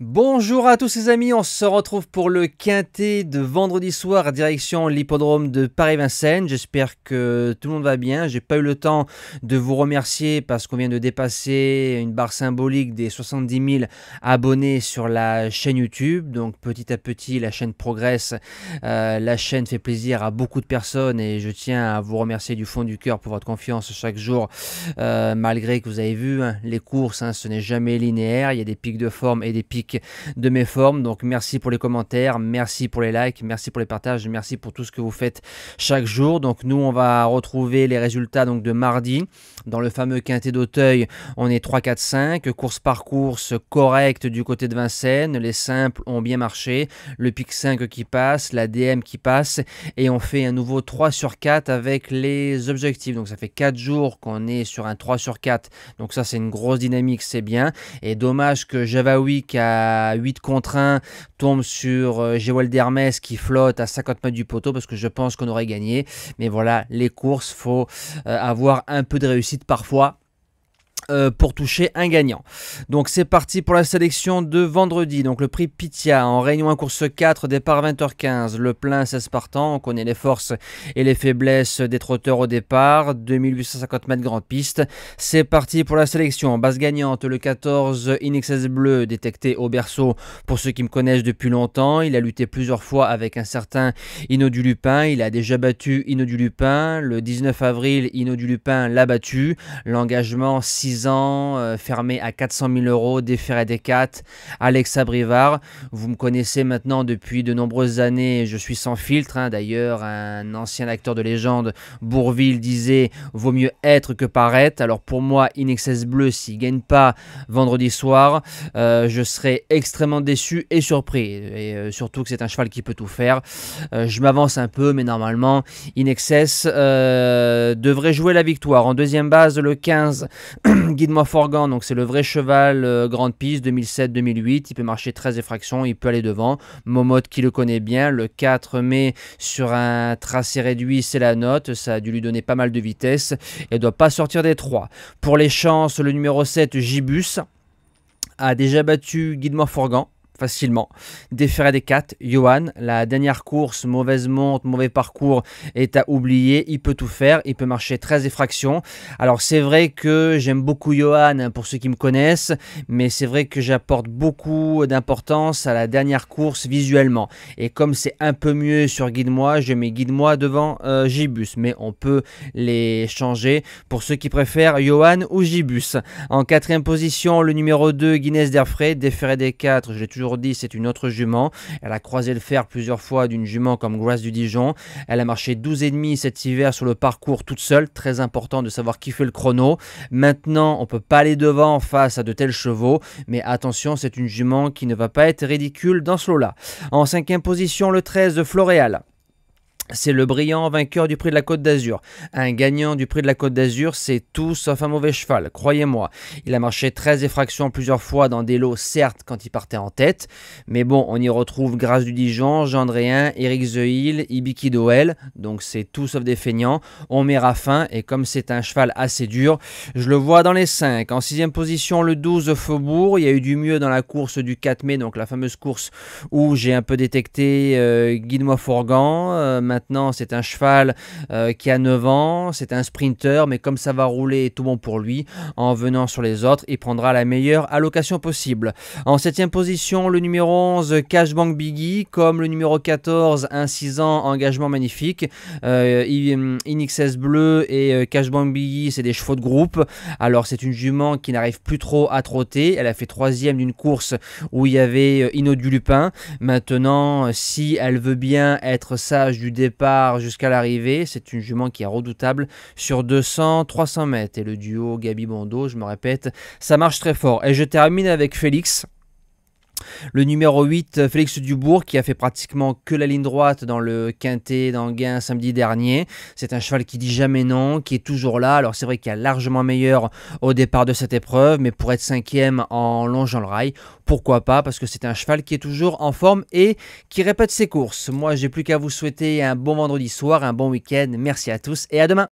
Bonjour à tous les amis, on se retrouve pour le quintet de vendredi soir direction l'hippodrome de Paris-Vincennes. J'espère que tout le monde va bien. J'ai pas eu le temps de vous remercier parce qu'on vient de dépasser une barre symbolique des 70 000 abonnés sur la chaîne YouTube. Donc petit à petit la chaîne progresse, la chaîne fait plaisir à beaucoup de personnes et je tiens à vous remercier du fond du cœur pour votre confiance chaque jour. Malgré que vous avez vu, les courses, ce n'est jamais linéaire, il y a des pics de forme et des pics de mes formes. Donc merci pour les commentaires, merci pour les likes, merci pour les partages, merci pour tout ce que vous faites chaque jour. Donc nous on va retrouver les résultats donc de mardi dans le fameux quintet d'Auteuil. On est 3, 4, 5, course par course correcte du côté de Vincennes, les simples ont bien marché, le pic 5 qui passe, la DM qui passe et on fait un nouveau 3 sur 4 avec les objectifs. Donc ça fait 4 jours qu'on est sur un 3 sur 4, donc ça c'est une grosse dynamique, c'est bien. Et dommage que Javawick à 8 contre 1 tombe sur Jewel d'Hermès qui flotte à 50 mètres du poteau parce que je pense qu'on aurait gagné. Mais voilà, les courses, faut avoir un peu de réussite parfois pour toucher un gagnant. Donc c'est parti pour la sélection de vendredi. Donc le prix Pitia en Réunion 1 course 4, départ 20h15, le plein 16 partants, on connaît les forces et les faiblesses des trotteurs au départ, 2850 mètres grande piste. C'est parti pour la sélection. Base gagnante, le 14 Inexcess Bleu, détecté au berceau pour ceux qui me connaissent depuis longtemps. Il a lutté plusieurs fois avec un certain Hino du Lupin, il a déjà battu Hino du Lupin, le 19 avril Hino du Lupin l'a battu, l'engagement 6 ans, fermé à 400 000 €, déféré des 4, Alexa Brivard. Vous me connaissez maintenant depuis de nombreuses années, je suis sans filtre. D'ailleurs, un ancien acteur de légende, Bourvil, disait « Vaut mieux être que paraître ». Alors pour moi, Inexcess Bleu, s'il ne gagne pas vendredi soir, je serai extrêmement déçu et surpris. Et surtout que c'est un cheval qui peut tout faire. Je m'avance un peu, mais normalement, Inexcess devrait jouer la victoire. En deuxième base, le 15, Guide-moi Forgan, donc c'est le vrai cheval grande piste 2007-2008, il peut marcher 13 effractions, il peut aller devant. Momote qui le connaît bien, le 4 mai sur un tracé réduit, c'est la note, ça a dû lui donner pas mal de vitesse et doit pas sortir des 3. Pour les chances, le numéro 7 Gibus a déjà battu Guide-moi Forgan facilement, déféré des 4, Johan, la dernière course, mauvaise monte, mauvais parcours, est à oublier, il peut tout faire, il peut marcher 13 effractions. Alors c'est vrai que j'aime beaucoup Johan, pour ceux qui me connaissent, mais c'est vrai que j'apporte beaucoup d'importance à la dernière course visuellement, et comme c'est un peu mieux sur Guide-moi, je mets Guide-moi devant Gibus, mais on peut les changer pour ceux qui préfèrent Johan ou Gibus. En quatrième position, le numéro 2, Guinness d'Airfray, déféré des 4, je l'ai toujours dit, c'est une autre jument. Elle a croisé le fer plusieurs fois d'une jument comme Grace du Dijon. Elle a marché 12,5 cet hiver sur le parcours toute seule. Très important de savoir qui fait le chrono. Maintenant, on peut pas aller devant face à de tels chevaux, mais attention, c'est une jument qui ne va pas être ridicule dans ce lot-là. En cinquième position, le 13 de Floréal. C'est le brillant vainqueur du prix de la Côte d'Azur. Un gagnant du prix de la Côte d'Azur, c'est tout sauf un mauvais cheval, croyez-moi. Il a marché 13 effractions plusieurs fois dans des lots, certes, quand il partait en tête. Mais bon, on y retrouve Grace du Dijon, Gendréen, Eric Zeuil, Ibiki Doel. Donc c'est tout sauf des feignants. On met Raffin, et comme c'est un cheval assez dur, je le vois dans les 5. En sixième position, le 12 Faubourg. Il y a eu du mieux dans la course du 4 mai, donc la fameuse course où j'ai un peu détecté Guide-moi Forgan. Maintenant, c'est un cheval qui a 9 ans, c'est un sprinter, mais comme ça va rouler, tout bon pour lui. En venant sur les autres, il prendra la meilleure allocation possible. En 7e position, le numéro 11, Cashbank Biggie, comme le numéro 14, un 6 ans, engagement magnifique. Inexcess Bleu et Cashbank Biggie, c'est des chevaux de groupe. Alors, c'est une jument qui n'arrive plus trop à trotter. Elle a fait 3e d'une course où il y avait Hino du Lupin. Maintenant, si elle veut bien être sage du départ jusqu'à l'arrivée, c'est une jument qui est redoutable sur 200-300 mètres. Et le duo Gabi Bondo, je me répète, ça marche très fort. Et je termine avec Félix. Le numéro 8, Félix Dubourg, qui a fait pratiquement que la ligne droite dans le quintet d'Anguin samedi dernier. C'est un cheval qui dit jamais non, qui est toujours là. Alors c'est vrai qu'il y a largement meilleur au départ de cette épreuve, mais pour être 5e en longeant le rail, pourquoi pas, parce que c'est un cheval qui est toujours en forme et qui répète ses courses. Moi, j'ai plus qu'à vous souhaiter un bon vendredi soir, un bon week-end. Merci à tous et à demain.